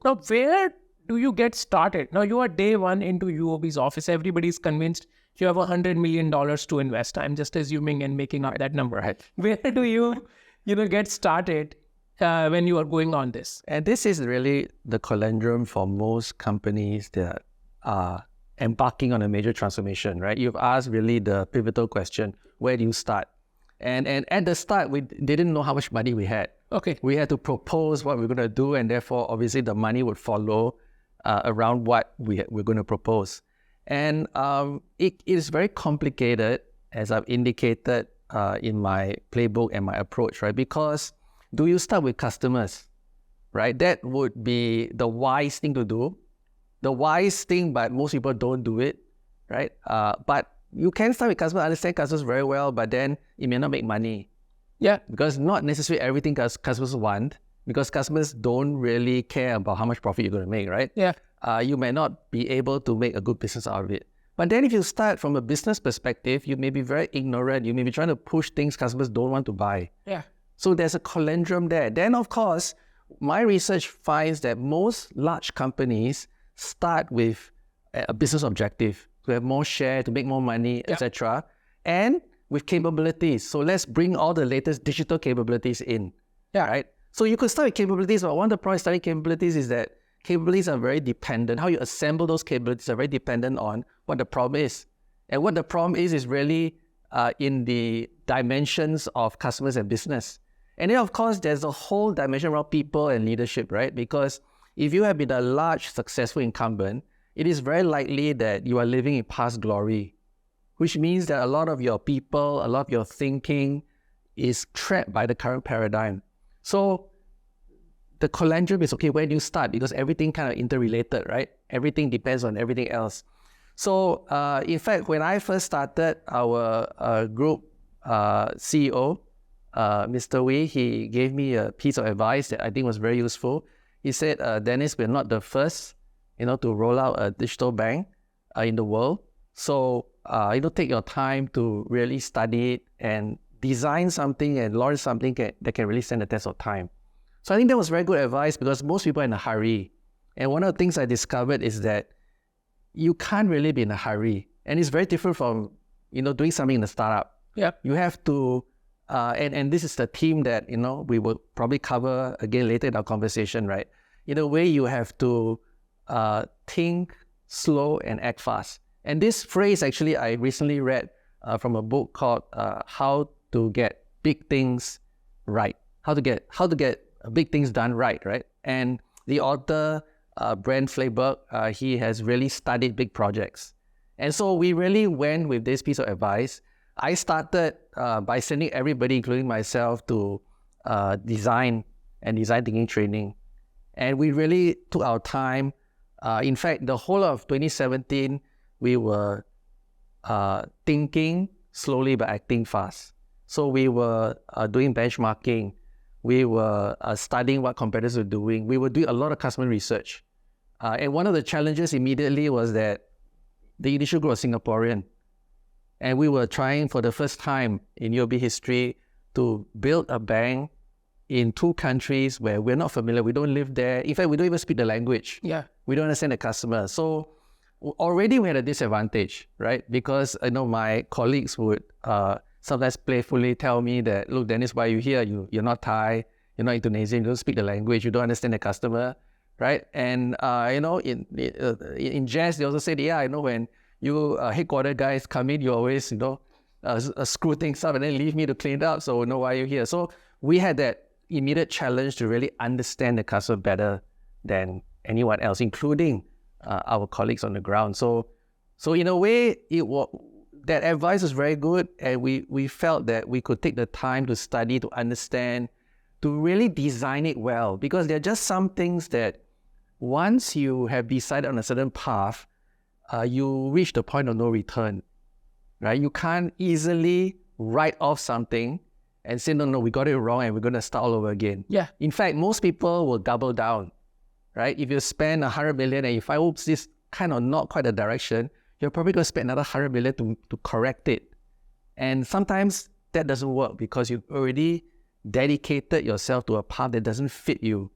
Now, where do you get started? Now, you are day one into UOB's office. Everybody's convinced you have $100 million to invest. I'm just assuming and making up that number. Right. Where do you, get started when you are going on this? And this is really the conundrum for most companies that are embarking on a major transformation, right? You've asked really the pivotal question, where do you start? And at the start, we didn't know how much money we had. Okay. We had to propose what we're going to do, and therefore, obviously, the money would follow around what we're going to propose. And it is very complicated, as I've indicated in my playbook and my approach, right? Because do you start with customers, right? That would be the wise thing to do. The wise thing, but most people don't do it, right? But you can start with customers, understand customers very well, but then it may not make money. Yeah. Because not necessarily everything customers want, because customers don't really care about how much profit you're going to make, right? Yeah. You may not be able to make a good business out of it. But then if you start from a business perspective, you may be very ignorant. You may be trying to push things customers don't want to buy. Yeah. So there's a conundrum there. Then, of course, my research finds that most large companies start with a business objective, to have more share, to make more money, etc. And with capabilities. So let's bring all the latest digital capabilities in. Yeah. Right? So you could start with capabilities, but one of the problems studying capabilities is that capabilities are very dependent. How you assemble those capabilities are very dependent on what the problem is. And what the problem is really in the dimensions of customers and business. And then, of course, there's a whole dimension around people and leadership, right? Because if you have been a large, successful incumbent, it is very likely that you are living in past glory, which means that a lot of your people, a lot of your thinking is trapped by the current paradigm. So the conundrum is, okay, where do you start? Because everything kind of interrelated, right? Everything depends on everything else. So in fact, when I first started, our group CEO, Mr. Wee, he gave me a piece of advice that I think was very useful. He said, Dennis, we're not the first, to roll out a digital bank in the world. So, take your time to really study it and design something and launch something that can really stand the test of time. So I think that was very good advice because most people are in a hurry. And one of the things I discovered is that you can't really be in a hurry. And it's very different from, doing something in a startup. Yeah. You have to, and this is the theme that, we will probably cover again later in our conversation, right? In a way, you have to think slow and act fast. And this phrase, actually, I recently read from a book called How to Get Big Things Right. How to get big things done right? And the author, Brent Flayberg, he has really studied big projects. And so we really went with this piece of advice. I started by sending everybody, including myself, to design thinking training. And we really took our time. In fact, the whole of 2017, we were thinking slowly but acting fast. So we were doing benchmarking. We were studying what competitors were doing. We were doing a lot of customer research. And one of the challenges immediately was that the initial group was Singaporean. And we were trying for the first time in UOB history to build a bank in two countries where we're not familiar. We don't live there. In fact, we don't even speak the language. Yeah. We don't understand the customer. So already we had a disadvantage, right? Because my colleagues would sometimes playfully tell me that, look, Dennis, why are you here? You're not Thai, you're not Indonesian, you don't speak the language, you don't understand the customer, right? And in jazz, they also said, when you headquarter guys come in, you always, screw things up and then leave me to clean it up. So why are you here? So we had that immediate challenge to really understand the customer better than anyone else, including our colleagues on the ground. So in a way, that advice was very good, and we felt that we could take the time to study, to understand, to really design it well, because there are just some things that once you have decided on a certain path, you reach the point of no return, right? You can't easily write off something and say, no, we got it wrong and we're going to start all over again. Yeah. In fact, most people will double down, right? If you spend 100 million and you find, oops, this kind of not quite the direction, you're probably going to spend another 100 million to correct it. And sometimes that doesn't work because you've already dedicated yourself to a path that doesn't fit you.